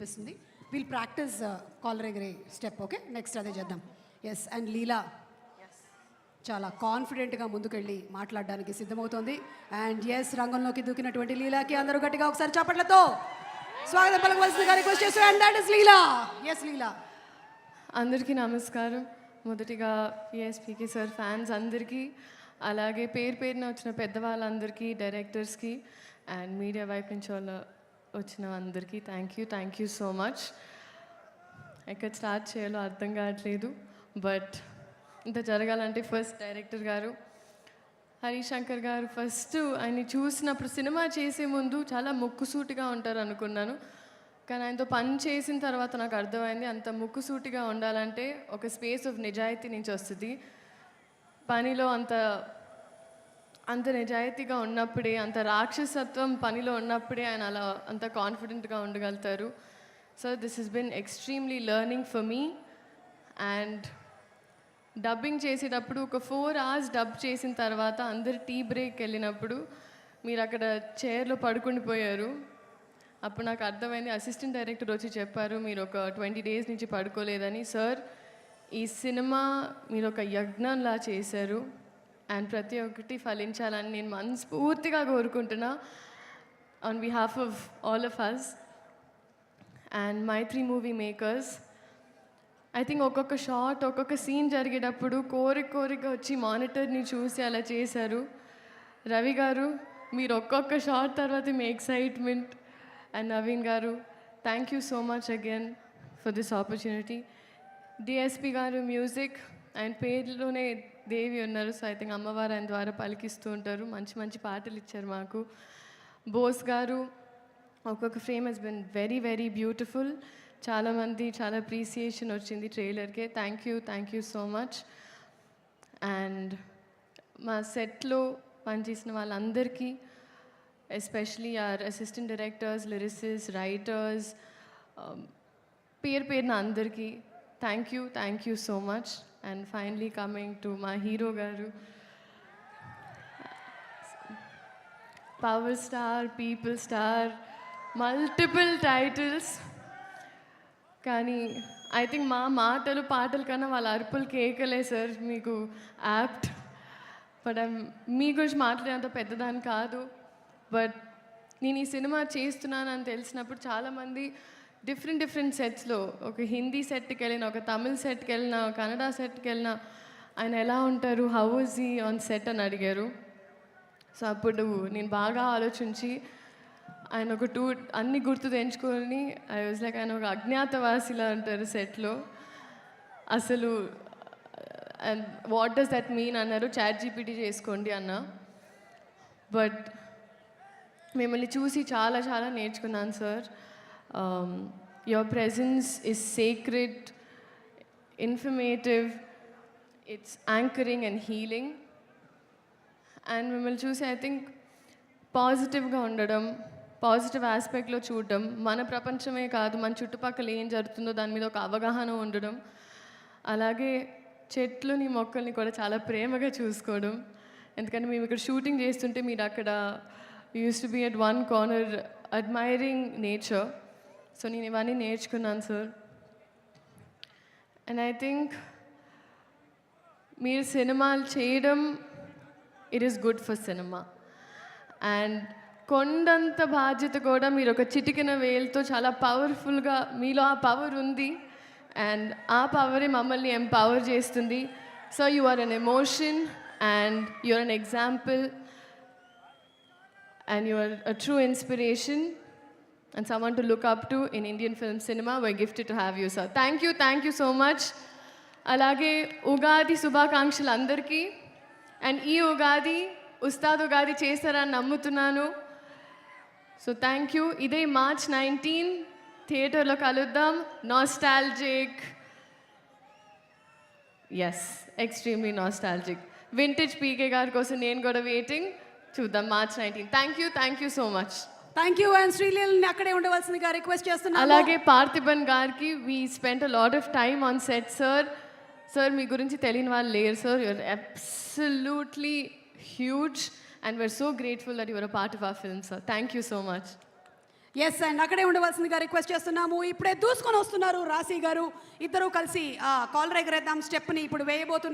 అనిపిస్తుంది. Will practice collar ఎగరే step. Okay, next అదే చేద్దాం. ఎస్, అండ్ లీలా చాలా కాన్ఫిడెంట్గా ముందుకెళ్ళి మాట్లాడడానికి సిద్ధమవుతోంది. అండ్ ఎస్, రంగంలోకి దూకినటువంటి లీలాకి అందరూ గట్టిగా ఒకసారి చప్పట్లతో స్వాగతం పలకవలసిందిగా రిక్వెస్ట్ చేస్తారు. And that is Leela. Yes Leela. అందరికీ నమస్కారం. మొదటిగా పిఎస్పీకి సార్ ఫ్యాన్స్ అందరికీ, అలాగే పేరు పేరున వచ్చిన పెద్దవాళ్ళందరికీ, డైరెక్టర్స్కి అండ్ మీడియా వైపు నుంచి వచ్చిన అందరికీ థ్యాంక్ యూ సో మచ్. ఎక్కడ స్టార్ట్ చేయాలో అర్థం కావట్లేదు. బట్ ఇంత జరగాలంటే ఫస్ట్ డైరెక్టర్ గారు హరిశంకర్ గారు, ఫస్ట్ ఆయన్ని చూసినప్పుడు సినిమా చేసే ముందు చాలా ముక్కుసూటిగా ఉంటారు అనుకున్నాను. కానీ ఆయనతో పని చేసిన తర్వాత నాకు అర్థమైంది అంత ముక్కుసూటిగా ఉండాలంటే ఒక స్పేస్ ఆఫ్ నిజాయితీ నుంచి వస్తుంది. పనిలో అంత నిజాయితీగా ఉన్నప్పుడే, అంత రాక్షసత్వం పనిలో ఉన్నప్పుడే ఆయన అలా అంత కాన్ఫిడెంట్గా ఉండగలుగుతారు. So this has been extremely learning for me. And dubbing చేసేటప్పుడు ఒక 4 hours డబ్ చేసిన తర్వాత అందరు టీ బ్రేక్ వెళ్ళినప్పుడు మీరు అక్కడ చైర్లో పడుకుండిపోయారు. అప్పుడు నాకు అర్థమైంది. అసిస్టెంట్ డైరెక్టర్ వచ్చి చెప్పారు, మీరు ఒక 20 days నుంచి పడుకోలేదని. సార్, ఈ సినిమా మీరు ఒక యజ్ఞంలా చేశారు అండ్ ప్రతి ఒక్కటి ఫలించాలని నేను మనస్ఫూర్తిగా కోరుకుంటున్నా on behalf of all of us and Mythri movie makers. I think ఒక్కొక్క షాట్, ఒక్కొక్క సీన్ జరిగేటప్పుడు కోరిక వచ్చి మానిటర్ని చూసి అలా చేశారు. రవి గారు, మీరు ఒక్కొక్క షాట్ తర్వాత మీ ఎక్సైట్మెంట్. అండ్ నవీన్ గారు, thank you so much again for this opportunity. DSP గారు మ్యూజిక్, ఆయన పేరులోనే దేవి ఉన్నారు. సో ఐ థింక్ అమ్మవారు ఆయన ద్వారా పలికిస్తూ ఉంటారు. మంచి మంచి పాటలు ఇచ్చారు మాకు. బోస్ గారు, ఒక్కొక్క frame has been very very beautiful. చాలామంది చాలా అప్రిసియేషన్ వచ్చింది ట్రైలర్కే. Thank you so much. And మా సెట్లో పనిచేసిన వాళ్ళందరికీ, especially our assistant directors, lyricist, writers, పేరున అందరికీ thank you so much. And finally coming to మా హీరో గారు, power star, people star, multiple titles. కానీ ఐ థింక్ మా మాటలు పాటల కన్నా వాళ్ళ అరుపులు కేకలే సార్ మీకు యాప్ట్. బట్ మీ గురించి మాట్లాడేంత పెద్దదాన్ని కాదు. బట్ నేను ఈ సినిమా చేస్తున్నానని తెలిసినప్పుడు చాలామంది డిఫరెంట్ సెట్స్లో, ఒక హిందీ సెట్కి వెళ్ళిన, ఒక తమిళ్ సెట్కి వెళ్ళిన, ఒక కన్నడ సెట్కి వెళ్ళిన, ఆయన ఎలా ఉంటారు, how is he on set అని అడిగారు. సో అప్పుడు నేను బాగా ఆలోచించి ఆయన ఒక అన్ని గుర్తు తెంచుకొని ఐ వాజ్ లైక్, ఆయన ఒక అజ్ఞాతవాసిలా ఉంటారు సెట్లో. అసలు and what does that mean అన్నారు. ChatGPT చేసుకోండి అన్న. బట్ మిమ్మల్ని చూసి చాలా నేర్చుకున్నాను sir. Your presence is sacred, informative, it's anchoring and healing. And మిమ్మల్ని చూసి ఐ థింక్ పాజిటివ్గా ఉండడం, పాజిటివ్ ఆస్పెక్ట్లో చూడడం, మన ప్రపంచమే కాదు మన చుట్టుపక్కల ఏం జరుగుతుందో దాని మీద ఒక అవగాహన ఉండడం, అలాగే చెట్లుని మొక్కల్ని కూడా చాలా ప్రేమగా చూసుకోవడం. ఎందుకంటే మేము ఇక్కడ షూటింగ్ చేస్తుంటే మీరు అక్కడ used to be at one corner admiring nature. So నేను ఇవన్నీ నేర్చుకున్నాను సార్. అండ్ ఐ థింక్ మీరు సినిమాలు చేయడం, it is good for cinema. And కొండంత బాధ్యత కూడా మీరు ఒక చిటికిన వేలుతో చాలా పవర్ఫుల్గా, మీలో ఆ పవర్ ఉంది అండ్ ఆ పవరే మమ్మల్ని ఎంపవర్ చేస్తుంది. So you are an emotion and you are an example and you are a true inspiration and someone to look up to in Indian film cinema. We're gifted to have you, sir. Thank you so much. Alage Ugadi Subhakankshalu andarki. And ee Ugadi Ustad Ugadi chesarani nammutunnanu. So thank you. Ide March 19 theater lo kaluddam. Nostalgic. Yes, extremely nostalgic. Vintage PK garu kosam nenu kuda waiting. చూద్దాం March 19. Thank you so much. Thank you. And శ్రీలీలని అక్కడే ఉండవలసిందిగా request చేస్తున్నాను. అలాగే పార్థిబన్ గారికి, we spent a lot of time on set sir. Sir మీ గురించి తెలియని వాళ్ళు లేరు sir. You're absolutely huge and we're so grateful that you're a part of our film sir. Thank you so much. Yes and అక్కడే ఉండవలసిందిగా request చేస్తున్నాము. ఇప్పుడే దూసుకొని వస్తున్నారు రాశి గారు. ఇద్దరూ కలిసి కాలర్ ఎగరేద్దాం స్టెప్ని ఇప్పుడు వేయబోతున్నారు.